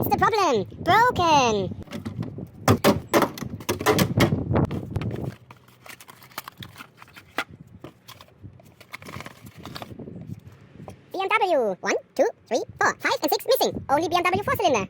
What's the problem? Broken. BMW. 1, 2, 3, 4, 5, and 6 missing. Only BMW 4-cylinder.